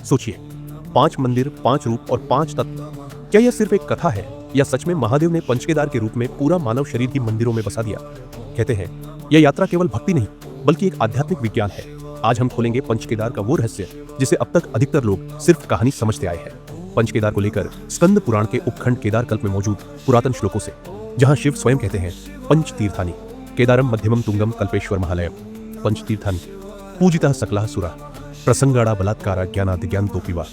सोचिए, 5 मंदिर, 5 रूप और 5 तत्व। क्या यह सिर्फ एक कथा है या सच में महादेव ने पंचकेदार के रूप में पूरा मानव शरीर ही मंदिरों में बसा दिया? कहते हैं यह यात्रा केवल भक्ति नहीं बल्कि एक आध्यात्मिक विज्ञान है। आज हम खोलेंगे पंचकेदार का वो रहस्य जिसे अब तक अधिकतर लोग सिर्फ कहानी समझते आए हैं। पंचकेदार को लेकर स्कंद पुराण के उपखंड केदारकल्प में मौजूद पुरातन श्लोकों से, जहां शिव स्वयं कहते हैं पंच तीर्थानि केदारम मध्यमम तुंगम कल्पेश्वर महालयम। पंच तीर्थानि पूजिता सकला सुरा प्रसंगाड़ा बलात्कारा ज्ञानाद ज्ञान तो पिवा।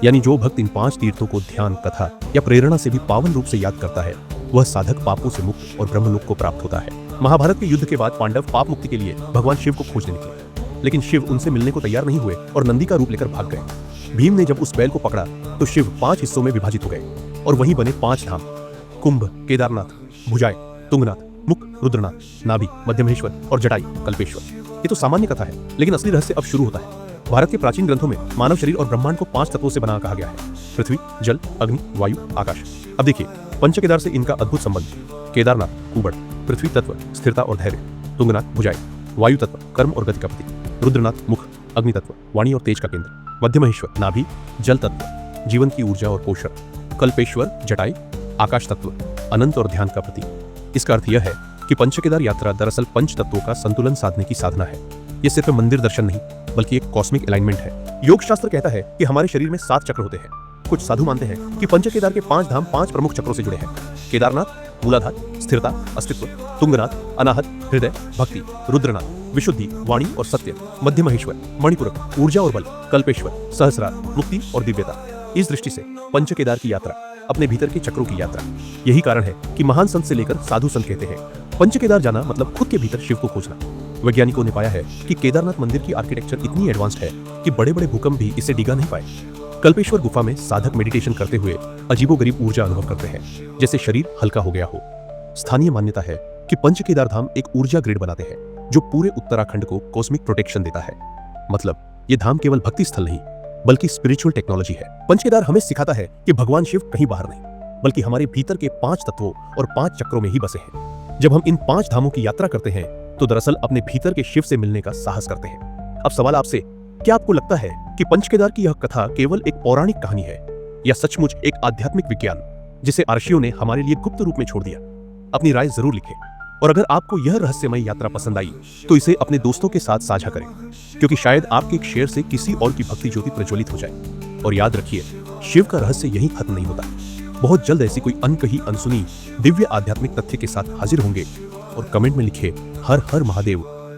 यानी जो भक्त इन 5 तीर्थों को ध्यान, कथा या प्रेरणा से भी पावन रूप से याद करता है, वह साधक पापों से मुक्त और ब्रह्मलोक को प्राप्त होता है। महाभारत के युद्ध के बाद पांडव पाप मुक्ति के लिए भगवान शिव को खोजने निकले, लेकिन शिव उनसे मिलने को तैयार नहीं हुए और नंदी का रूप लेकर भाग गए। भीम ने जब उस बैल को पकड़ा तो शिव 5 हिस्सों में विभाजित हो गए और वहीं बने 5 धाम: कुंभ, केदारनाथ, भुजाय, तुंगनाथ, मुख, रुद्रनाथ, नाभि, मध्यमेश्वर और जटाई, कल्पेश्वर। ये तो सामान्य कथा है, लेकिन असली रहस्य अब शुरू होता है। भारत के प्राचीन ग्रंथों में मानव शरीर और ब्रह्मांड को 5 तत्वों से बना कहा गया है: पृथ्वी, जल, अग्नि, वायु, आकाश। अब देखिए पंचकेदार से इनका अद्भुत संबंध। केदारनाथ कुबड़, पृथ्वी तत्व स्थिरता और धैर्य; तुंगनाथ भुजाई, वायु तत्व कर्म और गति का प्रतीक; रुद्रनाथ मुख, अग्नि तत्व वाणी और तेज का केंद्र; मध्यमहेश्वर नाभि, जल तत्व जीवन की ऊर्जा और पोषण; कल्पेश्वर जटाई, आकाश तत्व अनंत और ध्यान का प्रतीक। इसका अर्थ यह है कि पंचकेदार यात्रा दरअसल 5 तत्वों का संतुलन साधने की साधना है। यह सिर्फ मंदिर दर्शन नहीं बल्कि एक कॉस्मिक अलाइनमेंट है। योग शास्त्र कहता है कि हमारे शरीर में 7 चक्र होते हैं। कुछ साधु मानते हैं कि पंचकेदार के 5 धाम 5 प्रमुख चक्रों से जुड़े हैं: केदारनाथ मूलाधार, स्थिरता, अस्तित्व; तुंगनाथ अनाहत, हृदय, भक्ति; रुद्रनाथ विशुद्धि, वाणी और सत्य; मध्यमहेश्वर मणिपुरक, ऊर्जा और बल; कल्पेश्वर सहस्रार, मुक्ति और दिव्यता। इस दृष्टि से पंचकेदार की यात्रा अपने भीतर के चक्रों की यात्रा। यही कारण है कि महान संत से लेकर साधु संत कहते हैं पंचकेदार जाना मतलब खुद के भीतर शिव को खोजना। वैज्ञानिकों ने पाया है कि केदारनाथ मंदिर की आर्किटेक्चर इतनी एडवांस्ड है कि बड़े बड़े भूकंप भी इसे डिगा नहीं पाए। कल्पेश्वर गुफा में साधक मेडिटेशन करते हुए अजीबोगरीब ऊर्जा अनुभव करते हैं, जैसे शरीर हल्का हो गया हो। स्थानीय मान्यता है कि पंचकेदार धाम एक ऊर्जा ग्रिड बनाते हैं जो पूरे उत्तराखंड को कॉस्मिक प्रोटेक्शन देता है। मतलब ये धाम केवल भक्ति स्थल नहीं बल्कि स्पिरिचुअल टेक्नोलॉजी है। पंचकेदार हमें सिखाता है कि भगवान शिव कहीं बाहर नहीं बल्कि हमारे भीतर के 5 तत्वों और 5 चक्रों में ही बसे हैं। जब हम इन 5 धामों की यात्रा करते हैं तो दरअसल अपने भीतर के शिव से मिलने का साहस करते हैं। अब सवाल आपसे, क्या आपको लगता है कि पंचकेदार की यह कथा केवल एक पौराणिक कहानी है या सचमुच एक आध्यात्मिक विज्ञान जिसे अर्षियों ने हमारे लिए गुप्त रूप में छोड़ दिया? अपनी राय जरूर लिखें और अगर आपको यह रहस्यमय यात्रा पसंद आई तो इसे अपने दोस्तों के साथ साझा करें, क्योंकि शायद आपके एक शेयर से किसी और की भक्ति ज्योति प्रज्वलित हो जाए। और याद रखिए, शिव का रहस्य यहीं खत्म नहीं होता। बहुत जल्द ऐसी कोई अनकही अनसुनी दिव्य आध्यात्मिक तथ्य के साथ हाजिर होंगे। और कमेंट में लिखिए हर हर महादेव।